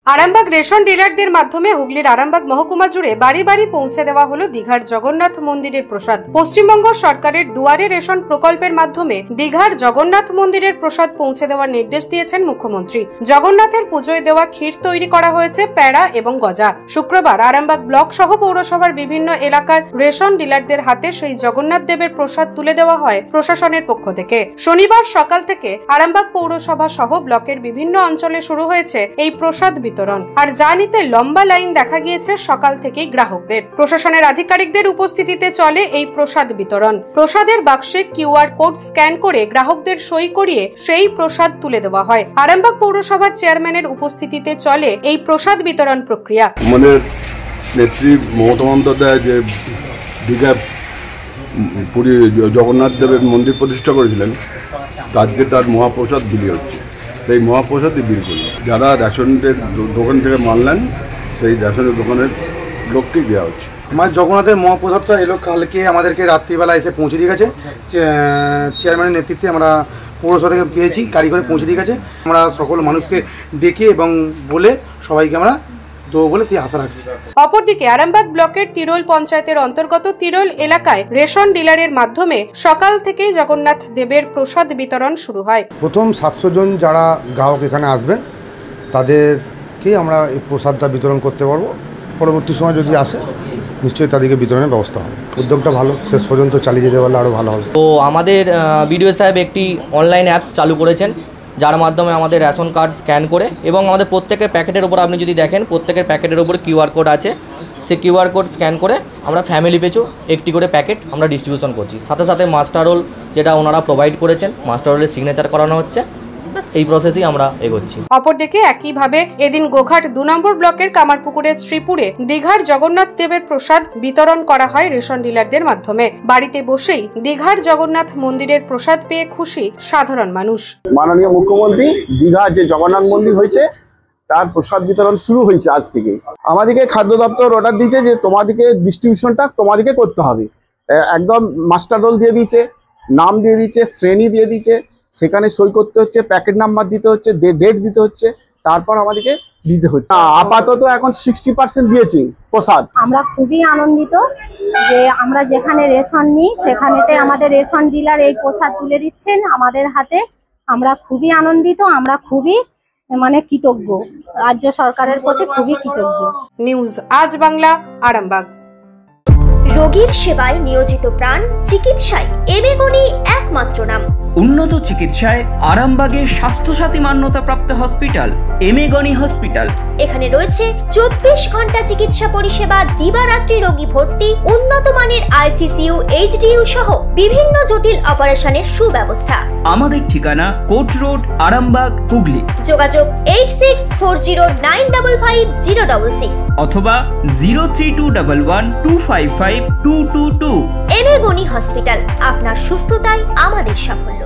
Arambagh ration ডিলারদের মাধ্যমে হুগলির আরামবাগ মহকুমা জুড়ে বাড়ি বাড়ি পৌঁছে দেওয়া হলো দীঘার জগন্নাথ মন্দিরের প্রসাদ। পশ্চিমবঙ্গ সরকারের দুয়ারে রেশন প্রকল্পের মাধ্যমে দীঘার জগন্নাথ মন্দিরের প্রসাদ পৌঁছে দেওয়ার নির্দেশ দিয়েছেন মুখ্যমন্ত্রী। জগন্নাথের পুজোয় দেওয়া ক্ষীর তৈরি করা হয়েছে প্যাড়া এবং গজা। শুক্রবার আরামবাগ ব্লক সহ পৌরসভার বিভিন্ন এলাকার রেশন ডিলারদের হাতে সেই জগন্নাথ দেবের প্রসাদ তুলে দেওয়া হয় প্রশাসনের পক্ষ থেকে। শনিবার সকাল থেকে আরামবাগ পৌরসভা সহ ব্লকের বিভিন্ন অঞ্চলে শুরু হয়েছে এই প্রসাদ আর যা নিতে লম্বা লাইন দেখা গিয়েছে সকাল থেকেই গ্রাহকদের। প্রশাসনের আধিকারিকদের উপস্থিতিতে চলে এই প্রসাদ বিতরণ। প্রসাদের বাক্সে কিউআর কোড স্ক্যান করে গ্রাহকদের সই করিয়ে সেই প্রসাদ তুলে দেওয়া হয়। আরামবাগ পৌরসভার চেয়ারম্যানের উপস্থিতিতে চলে এই প্রসাদ বিতরণ প্রক্রিয়া। আমাদের নেত্রী মমতা বন্দ্যোপাধ্যায় যে দীঘা পুরী জগন্নাথ দেবের মন্দির প্রতিষ্ঠা করেছিলেন, আজকে তার মহাপ্রসাদ বিলি হচ্ছে। সেই মহাপ্রসাদই বিল করল। যারা রেশনের দোকান থেকে মাল নেন সেই রেশনের দোকানের লোককেই দেওয়া হচ্ছে। আমার জগন্নাথের মহাপ্রসাদটা এলো কালকে আমাদেরকে রাত্রিবেলা এসে পৌঁছে দিয়ে গেছে। চেয়ারম্যানের নেতৃত্বে আমরা পৌরসভা থেকে পেয়েছি, গাড়ি করে পৌঁছে দিয়ে গেছে। আমরা সকল মানুষকে ডেকে এবং বলে সবাইকে আমরা বলে সেই আশা রাখছি। অপরদিকে আরামবাগ ব্লকের তিরোল পঞ্চায়েতের অন্তর্গত তিরোল এলাকায় রেশন ডিলারের মাধ্যমে সকাল থেকেই জগন্নাথ দেবের প্রসাদ বিতরণ শুরু হয়। প্রথম 700 জন যারা গ্রাহক এখানে আসবেন তাদেরকে আমরা এই প্রসাদটা বিতরণ করতে পারবো। পরবর্তী সময় যদি আসে নিশ্চয়ই তাদেরকে বিতরণের ব্যবস্থা হবে। উদ্যোগটা ভালো, শেষ পর্যন্ত চালিয়ে যেতে পারলে আরও ভালো হবে। তো আমাদের বিডিও সাহেব একটি অনলাইন অ্যাপস চালু করেছেন, যার মাধ্যমে আমাদের রেশন কার্ড স্ক্যান করে এবং আমাদের প্রত্যেকের প্যাকেটের উপর আপনি যদি দেখেন প্রত্যেকের প্যাকেটের উপর কিউআর কোড আছে। সেই কিউআর কোড স্ক্যান করে আমরা ফ্যামিলি পিছু একটি করে প্যাকেট আমরা ডিস্ট্রিবিউশন করছি। সাথে সাথে মাস্টার রোল যেটা ওনারা প্রোভাইড করেছেন, মাস্টার রোলের সিগনেচার করানো হচ্ছে। এই প্রসেসই আমরা এগোচ্ছি। অপরদিকে একইভাবে এদিন গোঘাট 2 নম্বর ব্লকের কামারপুকুরের শ্রীপুরে দীঘার জগন্নাথ দেবের প্রসাদ বিতরণ করা হয় রেশন ডিলারদের মাধ্যমে। বাড়িতে বসেই দীঘার জগন্নাথ মন্দিরের প্রসাদ পেয়ে খুশি সাধারণ মানুষ। মাননীয় মুখ্যমন্ত্রী দীঘা যে জগন্নাথ মন্দির হয়েছে তার প্রসাদ বিতরণ শুরু হয়েছে আজ থেকে। আমাদেরকে খাদ্য দপ্তর অর্ডার দিয়েছে যে তোমাদেরকে ডিস্ট্রিবিউশনটা তোমাদেরকে করতে হবে। একদম মাস্টার রোল দিয়ে দিয়েছে, নাম দিয়ে দিয়েছে, শ্রেণী দিয়ে দিয়েছে, সেখানে সই করতে হচ্ছে, প্যাকেট নাম্বার দিতে হচ্ছে, ডেট দিতে হচ্ছে, তারপর আমাদেরকে দিতে হচ্ছে। আপাতত এখন 60% দিয়েছি প্রসাদ। আমরা খুবই আনন্দিত যে আমরা যেখানে রেশন নিই সেখানেতে আমাদের রেশন ডিলার এই প্রসাদ তুলে দিচ্ছেন আমাদের হাতে। আমরা খুবই আনন্দিত, আমরা খুবই কৃতজ্ঞ, রাজ্য সরকারের প্রতি খুবই কৃতজ্ঞ। নিউজ আজ বাংলা, আরামবাগ। রোগীর সেবায় নিয়োজিত প্রাণ, চিকিৎসায় এবেগুনি একমাত্র নাম। উন্নত চিকিৎসায় আরামবাগে স্বাস্থ্যসাথী মান্যতাপ্রাপ্ত হসপিটাল এমেগনি হসপিটাল। এখানে রয়েছে 24 ঘন্টা চিকিৎসা পরিষেবা, দিবারাত্রি রোগী ভর্তি, উন্নত মানের আইসিইউ, এইচডিইউ সহ বিভিন্ন জটিল অপারেশনের সুব্যবস্থা। আমাদের ঠিকানা কোট রোড, আরামবাগ, হুগলি। যোগাযোগ 8640955066 অথবা 03211255222। এমেগনি হসপিটাল, আপনার সুস্থতাই আমাদের সাফল্য।